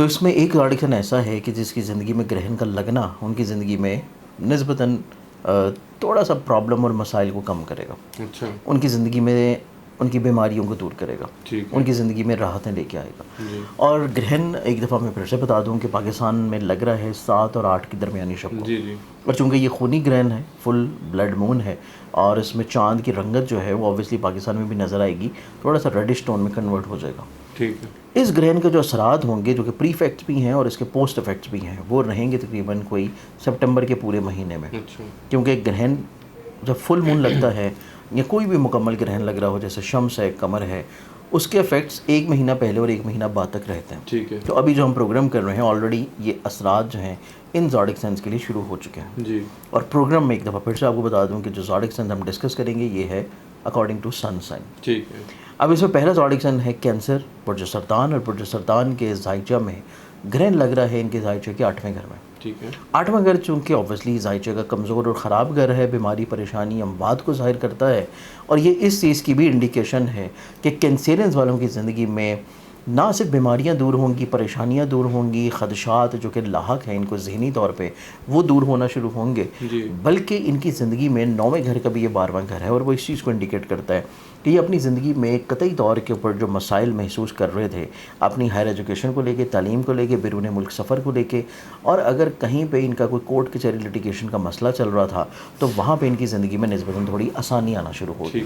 تو اس میں ایک لڑکن ایسا ہے کہ جس کی زندگی میں گرہن کا لگنا ان کی زندگی میں نسبتاً تھوڑا سا پرابلم اور مسائل کو کم کرے گا. اچھا. ان کی زندگی میں ان کی بیماریوں کو دور کرے گا, ٹھیک ہے. ان کی زندگی میں راحتیں لے کے آئے گا. جی. اور گرہن ایک دفعہ میں پھر سے بتا دوں کہ پاکستان میں لگ رہا ہے 7 اور 8 کی درمیانی شب کو. جی جی. اور چونکہ یہ خونی گرہن ہے, فل بلڈ مون ہے, اور اس میں چاند کی رنگت جو ہے وہ اوبویسلی پاکستان میں بھی نظر آئے گی, تھوڑا سا ریڈش ٹون میں کنورٹ ہو جائے گا. ٹھیک ہے. اس گرہن کے جو اثرات ہوں گے, جو کہ پری افیکٹس بھی ہیں اور اس کے پوسٹ افیکٹس بھی ہیں, وہ رہیں گے تقریباً کوئی سپٹمبر کے پورے مہینے میں. اچھا. کیونکہ گرہن جب فل مون لگتا ہے یا کوئی بھی مکمل گرہن لگ رہا ہو, جیسے شمس ہے, قمر ہے, اس کے افیکٹس 1 مہینہ پہلے اور 1 مہینہ بعد تک رہتے ہیں. ٹھیک ہے. تو ابھی جو ہم پروگرام کر رہے ہیں آلریڈی یہ اثرات جو ہیں ان زوڈک سائنس کے لیے شروع ہو چکے ہیں. جی. اور پروگرام میں ایک دفعہ پھر سے آپ کو بتا دوں کہ جو زوڈک سائنس ہم ڈسکس کریں گے یہ ہے اکارڈنگ ٹو سن سائن. ٹھیک ہے. اب اس میں پہلا زوڈک سائن ہے کینسر, برج سرطان, اور برج سرطان کے زائچہ میں گرہن لگ رہا ہے ان کے زائچہ کے 8ویں گھر میں. ٹھیک ہے. 8واں گھر چونکہ اوبویسلی زائچہ کا کمزور اور خراب گھر ہے, بیماری پریشانی اموات کو ظاہر کرتا ہے, اور یہ اس چیز کی بھی انڈیکیشن ہے کہ کینسیرینز والوں کی زندگی میں نہ صرف بیماریاں دور ہوں گی, پریشانیاں دور ہوں گی, خدشات جو کہ لاحق ہیں ان کو ذہنی طور پہ وہ دور ہونا شروع ہوں گے, بلکہ ان کی زندگی میں 9ویں گھر کا بھی یہ 12واں گھر ہے, اور وہ اس چیز کو انڈیکیٹ کرتا ہے کہ یہ اپنی زندگی میں قطعی طور کے اوپر جو مسائل محسوس کر رہے تھے اپنی ہائر ایجوکیشن کو لے کے, تعلیم کو لے کے, بیرون ملک سفر کو لے کے, اور اگر کہیں پہ ان کا کوئی کورٹ کچہری لٹیگیشن کا مسئلہ چل رہا تھا تو وہاں پہ ان کی زندگی میں نسبتاً تھوڑی آسانی آنا شروع ہوگی.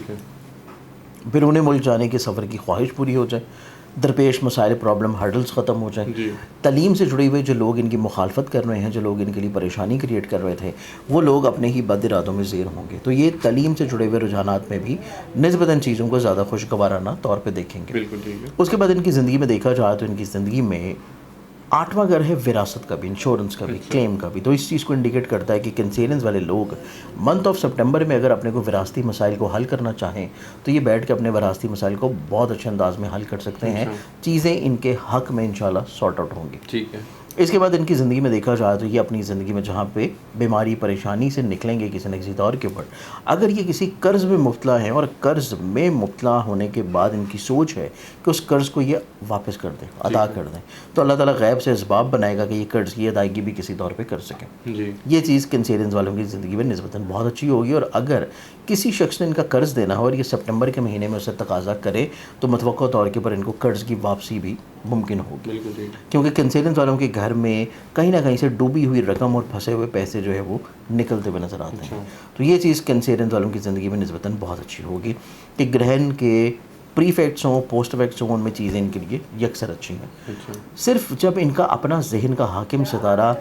بیرون ملک جانے کے سفر کی خواہش پوری ہو جائے, درپیش مسائل, پرابلم, ہرڈلز ختم ہو جائیں. تعلیم سے جڑے ہوئے جو لوگ ان کی مخالفت کر رہے ہیں, جو لوگ ان کے لیے پریشانی کریٹ کر رہے تھے, وہ لوگ اپنے ہی بد ارادوں میں زیر ہوں گے. تو یہ تعلیم سے جڑے ہوئے رجحانات میں بھی نسبتاً چیزوں کو زیادہ خوشگوارانہ طور پہ دیکھیں گے. بالکل ٹھیک ہے. اس کے بعد ان کی زندگی میں دیکھا جائے تو ان کی زندگی میں 8واں گھر ہے وراثت کا بھی, انشورنس کا بھی, کلیم کا بھی. تو اس چیز کو انڈیکیٹ کرتا ہے کہ کینسیرینز والے لوگ منتھ آف سپٹمبر میں اگر اپنے کو وراثتی مسائل کو حل کرنا چاہیں تو یہ بیٹھ کے اپنے وراثتی مسائل کو بہت اچھے انداز میں حل کر سکتے ہیں. چیزیں ان کے حق میں انشاءاللہ سارٹ آؤٹ ہوں گی. ٹھیک ہے. اس کے بعد ان کی زندگی میں دیکھا جائے تو یہ اپنی زندگی میں جہاں پہ بیماری پریشانی سے نکلیں گے کسی نہ کسی طور کے اوپر, اگر یہ کسی قرض میں مبتلا ہیں اور قرض میں مبتلا ہونے کے بعد ان کی سوچ ہے کہ اس قرض کو یہ واپس کر دیں, ادا کر دیں, تو اللہ تعالیٰ غیب سے اسباب بنائے گا کہ یہ قرض کی ادائیگی بھی کسی طور پہ کر سکیں. یہ چیز کینسیرینز والوں کی زندگی میں نسبتاً بہت اچھی ہوگی. اور اگر کسی شخص نے ان کا قرض دینا ہو اور یہ سپٹمبر کے مہینے میں اسے تقاضا کرے تو متوقع طور کے پر ان کو قرض کی واپسی بھی ممکن ہوگی. کیونکہ کینسیرینز والوں کے گھر میں کہیں نہ کہیں سے ڈوبی ہوئی رقم اور پھنسے ہوئے پیسے جو ہے وہ نکلتے ہوئے نظر آتے ہیں. تو یہ چیز کینسیرینز والوں کی زندگی میں نسبتاً بہت اچھی ہوگی کہ گرہن کے پری افیکٹس ہوں, پوسٹ افیکٹس ہوں, ان میں چیزیں ان کے لیے یکسر اچھی ہیں. صرف جب ان کا اپنا ذہن کا حاکم ستارہ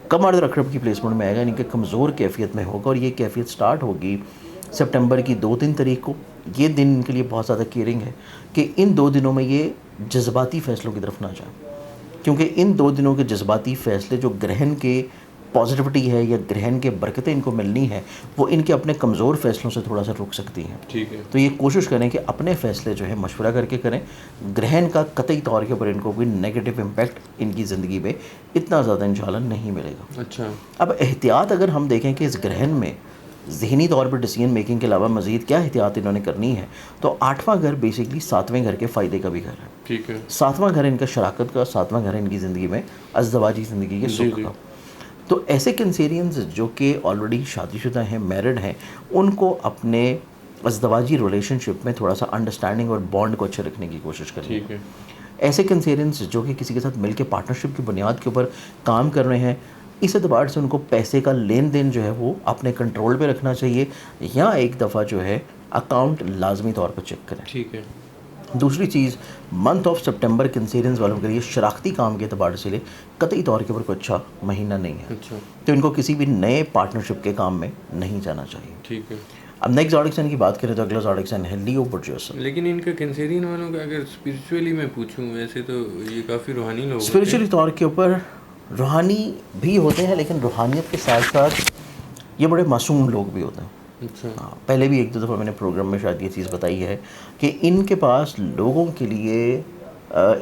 کم عرض اقرب کی پلیسمنٹ میں آئے گا, ان کے کمزور کیفیت میں ہوگا, اور یہ کیفیت سٹارٹ ہوگی سپٹمبر کی 2-3 تاریخ کو. یہ دن ان کے لیے بہت زیادہ کیئرنگ ہے کہ ان 2 دنوں میں یہ جذباتی فیصلوں کی طرف نہ جائیں, کیونکہ ان 2 دنوں کے جذباتی فیصلے جو گرہن کے پازیٹیوٹی ہے یا گرہن کے برکتیں ان کو ملنی ہے وہ ان کے اپنے کمزور فیصلوں سے تھوڑا سا رک سکتی ہیں. ٹھیک ہے. تو یہ کوشش کریں کہ اپنے فیصلے جو ہے مشورہ کر کے کریں. گرہن کا قطعی طور کے اوپر ان کو کوئی نیگیٹو امپیکٹ ان کی زندگی میں اتنا زیادہ انشاءاللہ نہیں ملے گا. اچھا. اب احتیاط اگر ہم دیکھیں کہ اس گرہن میں ذہنی طور پر ڈیسیجن میکنگ کے علاوہ مزید کیا احتیاط انہوں نے کرنی ہے, تو 8واں گھر بیسکلی 7ویں گھر کے فائدے کا بھی گھر ہے. ٹھیک ہے. 7واں گھر ان کا شراکت کا, 7واں گھر ان کی زندگی میں ازدواجی زندگی کے سکھ کا. تو ایسے کینسیرینز جو کہ آلریڈی شادی شدہ ہیں, میرڈ ہیں, ان کو اپنے ازدواجی ریلیشن شپ میں تھوڑا سا انڈرسٹینڈنگ اور بانڈ کو اچھے رکھنے کی کوشش کریں. ٹھیک ہے. ایسے کینسیرینز جو کہ کسی کے ساتھ مل کے پارٹنرشپ کی بنیاد کے اوپر کام کر رہے ہیں, اس اعتبار سے ان کو پیسے کا لین دین جو ہے وہ اپنے کنٹرول پہ رکھنا چاہیے, یا ایک دفعہ جو ہے اکاؤنٹ لازمی طور پر چیک کریں. ٹھیک ہے. دوسری چیز, منتھ آف سپٹمبر کینسیرینز والوں کے لیے شراکتی کام کے اعتبار سے قطعی طور کے اوپر کوئی اچھا مہینہ نہیں ہے. اچھا. تو ان کو کسی بھی نئے پارٹنرشپ کے کام میں نہیں جانا چاہیے. ٹھیک ہے. اب نیکسٹ زوڈک سائن کی بات کریں تو اگلا زوڈک سائن ہے لیو برج. لیکن ان کا کینسیرین والوں کا اگر اسپریچولی میں پوچھوں, ویسے تو یہ کافی روحانی لوگ, اسپریچولی طور کے اوپر روحانی بھی ہوتے ہیں, لیکن روحانیت کے ساتھ ساتھ یہ بڑے معصوم لوگ بھی ہوتے ہیں. اچھا. پہلے بھی 1-2 دفعہ میں نے پروگرام میں شاید یہ چیز بتائی ہے کہ ان کے پاس لوگوں کے لیے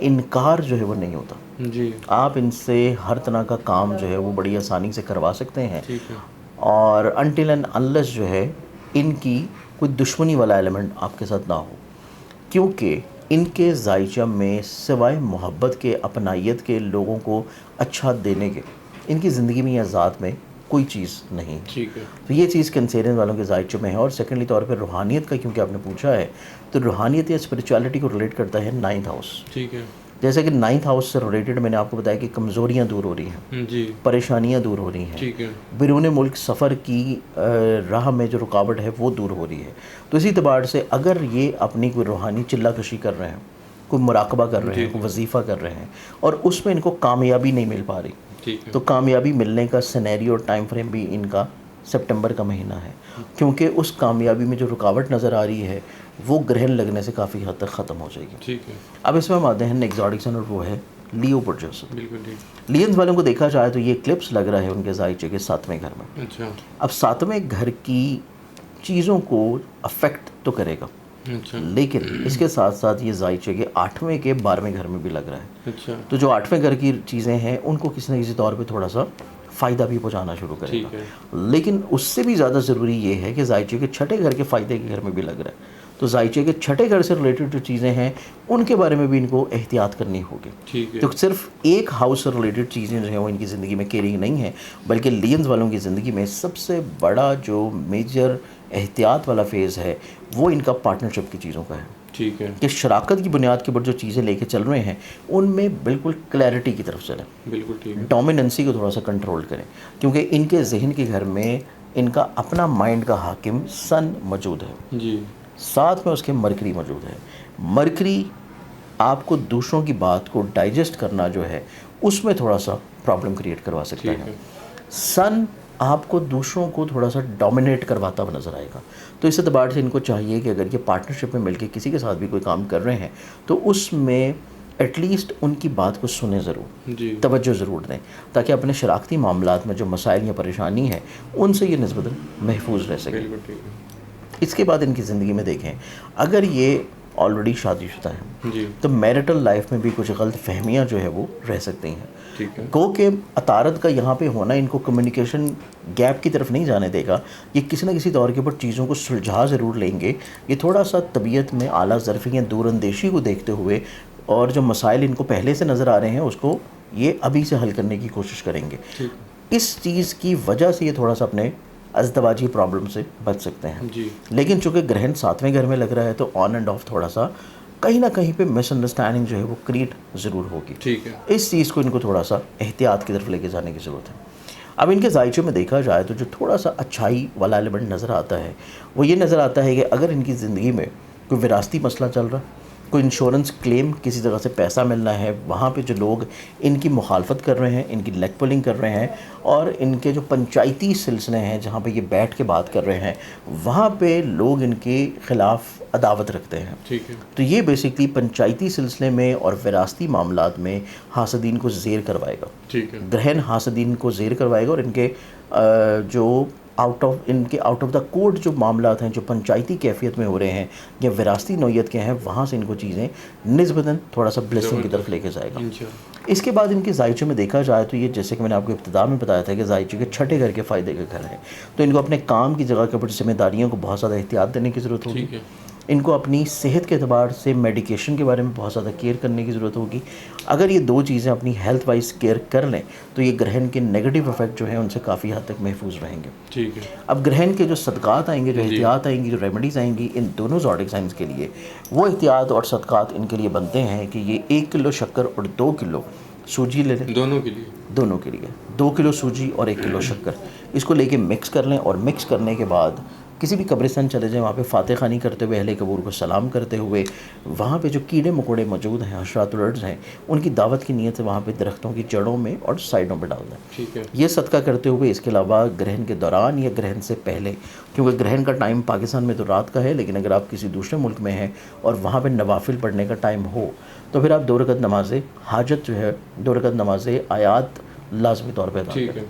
انکار جو ہے وہ نہیں ہوتا. جی. آپ ان سے ہر طرح کا کام جو ہے وہ بڑی آسانی سے کروا سکتے ہیں. ٹھیک ہے. اور انٹل اینڈ انلیس جو ہے ان کی کوئی دشمنی والا ایلیمنٹ آپ کے ساتھ نہ ہو, کیونکہ ان کے زائچہ میں سوائے محبت کے، اپنائیت کے، لوگوں کو اچھا دینے کے، ان کی زندگی میں یا ذات میں کوئی چیز نہیں ہے. ٹھیک ہے. تو یہ چیز کینسیرین والوں کے زائچوں میں ہے. اور سیکنڈلی طور پہ روحانیت کا کیونکہ آپ نے پوچھا ہے، تو روحانیت یا اسپرچویلٹی کو ریلیٹ کرتا ہے 9th ہاؤس. ٹھیک ہے. جیسے کہ 9th ہاؤس سے ریلیٹڈ میں نے آپ کو بتایا کہ کمزوریاں دور ہو رہی ہیں، جی. پریشانیاں دور ہو رہی ہیں، ٹھیک ہے. بیرون ملک سفر کی راہ میں جو رکاوٹ ہے وہ دور ہو رہی ہے. تو اسی اعتبار سے اگر یہ اپنی کوئی روحانی چلہ کشی کر رہے ہیں، کوئی مراقبہ کر رہے ہیں، کوئی وظیفہ کر رہے ہیں، اور اس میں ان کو کامیابی نہیں مل پا رہی، تو کامیابی ملنے کا سینیریو اور ٹائم فریم بھی ان کا سپٹمبر کا مہینہ ہے. کیونکہ اس کامیابی میں جو رکاوٹ نظر آ رہی ہے وہ گرہن لگنے سے کافی حد تک ختم ہو جائے گی. ٹھیک ہے. اب اس میں ہم آتے ہیں ایگزاٹک سن، اور وہ ہے لیو پروڈیوسر. بالکل ٹھیک. لینز والوں کو دیکھا جائے تو یہ کلپس لگ رہا ہے ان کے زائچے کے 7ویں گھر میں. اچھا. اب 7ویں گھر کی چیزوں کو افیکٹ تو کرے گا، اچھا. لیکن اس کے ساتھ ساتھ یہ زائچے کے 8ویں کے 12ویں گھر میں بھی لگ رہا ہے. اچھا. تو جو 8ویں گھر کی چیزیں ہیں ان کو کسی نہ کسی طور پہ تھوڑا سا فائدہ بھی پہنچانا شروع کرے ٹھیک ہے. گا. لیکن اس سے بھی زیادہ ضروری یہ ہے کہ زائچے کے 6ٹھے گھر کے فائدے کے گھر میں بھی لگ رہا ہے. تو زائچے کے 6ٹھے گھر سے ریلیٹڈ جو چیزیں ہیں ان کے بارے میں بھی ان کو احتیاط کرنی ہوگی. ٹھیک ہے. تو صرف ایک ہاؤس سے ریلیٹڈ چیزیں جو ہیں وہ ان کی زندگی میں کیرنگ نہیں ہیں، بلکہ لینز والوں کی زندگی میں سب سے بڑا جو میجر احتیاط والا فیز ہے وہ ان کا پارٹنرشپ کی چیزوں کا ہے. ٹھیک ہے. کہ شراکت کی بنیاد کے اوپر جو چیزیں لے کے چل رہے ہیں ان میں بالکل کلیئرٹی کی طرف چلیں، بالکل ٹھیک ہے. ڈومیننسی کو تھوڑا سا کنٹرول کریں. کیونکہ ان کے ذہن کے گھر میں ان کا اپنا مائنڈ کا حاکم سن موجود ہے، جی. ساتھ میں اس کے مرکری موجود ہے. مرکری آپ کو دوسروں کی بات کو ڈائجسٹ کرنا جو ہے اس میں تھوڑا سا پرابلم کریٹ کروا سکتا ٹھیک ہے. ہے. سن آپ کو دوسروں کو تھوڑا سا ڈومینیٹ کرواتا ہوا نظر آئے گا. تو اس اعتبار سے ان کو چاہیے کہ اگر یہ پارٹنرشپ میں مل کے کسی کے ساتھ بھی کوئی کام کر رہے ہیں تو اس میں ایٹ لیسٹ ان کی بات کو سنیں ضرور، جی. توجہ ضرور دیں، تاکہ اپنے شراکتی معاملات میں جو مسائل یا پریشانی ہے ان سے یہ نسبتاً محفوظ رہ سکے. بالکل ٹھیک ہے. اس کے بعد ان کی زندگی میں دیکھیں، اگر یہ آلریڈی شادی شدہ ہیں جی. تو میرٹل لائف میں بھی کچھ غلط فہمیاں جو ہے وہ رہ سکتی ہیں. ٹھیک ہے. گو کہ عطارد کا یہاں پہ ہونا ان کو کمیونیکیشن گیپ کی طرف نہیں جانے دے گا. یہ کسی نہ کسی طور کے اوپر چیزوں کو سلجھا ضرور لیں گے. یہ تھوڑا سا طبیعت میں اعلیٰ ظرفی یا دور اندیشی کو دیکھتے ہوئے اور جو مسائل ان کو پہلے سے نظر آ رہے ہیں اس کو یہ ابھی سے حل کرنے کی کوشش کریں گے. اس چیز کی وجہ سے یہ تھوڑا سا اپنے ازدواجی پرابلم سے بچ سکتے ہیں. جی. لیکن چونکہ گرہن 7ویں گھر میں لگ رہا ہے تو آن اینڈ آف تھوڑا سا کہیں نہ کہیں پہ مس انڈرسٹینڈنگ جو ہے وہ کریٹ ضرور ہوگی. ٹھیک ہے. اس چیز کو ان کو تھوڑا سا احتیاط کی طرف لے کے جانے کی ضرورت ہے. اب ان کے زائچوں میں دیکھا جائے تو جو تھوڑا سا اچھائی والا ایلیمنٹ نظر آتا ہے وہ یہ نظر آتا ہے کہ اگر ان کی زندگی میں کوئی وراثتی مسئلہ چل رہا، کوئی انشورنس کلیم کسی جگہ سے پیسہ ملنا ہے، وہاں پہ جو لوگ ان کی مخالفت کر رہے ہیں، ان کی لیگ پولنگ کر رہے ہیں، اور ان کے جو پنچایتی سلسلے ہیں جہاں پہ یہ بیٹھ کے بات کر رہے ہیں وہاں پہ لوگ ان کے خلاف عداوت رکھتے ہیں. ٹھیک ہے. تو یہ بیسکلی پنچایتی سلسلے میں اور وراثتی معاملات میں حاسدین کو زیر کروائے گا. ٹھیک ہے. گرہن حاسدین کو زیر کروائے گا، اور ان کے جو آؤٹ آف دا کوڈ جو معاملات ہیں جو پنچایتی کیفیت میں ہو رہے ہیں یا وراثتی نوعیت کے ہیں وہاں سے ان کو چیزیں نسبتاً تھوڑا سا بلیسنگ کی طرف لے کے جائے گا. اس کے بعد ان کے زائچوں میں دیکھا جائے تو یہ جیسے کہ میں نے آپ کو ابتدا میں بتایا تھا کہ زائچوں کے 6ٹھے گھر کے فائدے کے گھر ہیں. تو ان کو اپنے کام کی جگہ کے اوپر ذمہ داریوں کو بہت زیادہ احتیاط دینے کی ضرورت ہوگی. ان کو اپنی صحت کے اعتبار سے میڈیکیشن کے بارے میں بہت زیادہ کیئر کرنے کی ضرورت ہوگی. اگر یہ 2 چیزیں اپنی ہیلتھ وائز کیئر کر لیں تو یہ گرہن کے نیگیٹو افیکٹ جو ہیں ان سے کافی حد تک محفوظ رہیں گے. ٹھیک ہے. اب گرہن کے جو صدقات آئیں گے، جو احتیاط آئیں گی، جو ریمیڈیز آئیں گی ان دونوں زوڈک سائنس کے لیے، وہ احتیاط اور صدقات ان کے لیے بنتے ہیں کہ یہ 1 کلو شکر اور 2 کلو سوجی لے لیں. دونوں کے لیے 2 کلو سوجی اور 1 کلو شکر، اس کو لے کے مکس کر لیں، اور مکس کرنے کے بعد کسی بھی قبرستان چلے جائیں، وہاں پہ فاتح خوانی کرتے ہوئے اہل قبور کو سلام کرتے ہوئے وہاں پہ جو کیڑے مکوڑے موجود ہیں، حشرات الارض ہیں، ان کی دعوت کی نیت سے وہاں پہ درختوں کی جڑوں میں اور سائڈوں پہ ڈال دیں. ٹھیک ہے. یہ صدقہ کرتے ہوئے اس کے علاوہ گرہن کے دوران یا گرہن سے پہلے، کیونکہ گرہن کا ٹائم پاکستان میں تو رات کا ہے، لیکن اگر آپ کسی دوسرے ملک میں ہیں اور وہاں پہ نوافل پڑھنے کا ٹائم ہو تو پھر آپ 2 رکعت نماز حاجت جو ہے 2 رکعت نماز آیات لازمی طور پہ ادا کریں.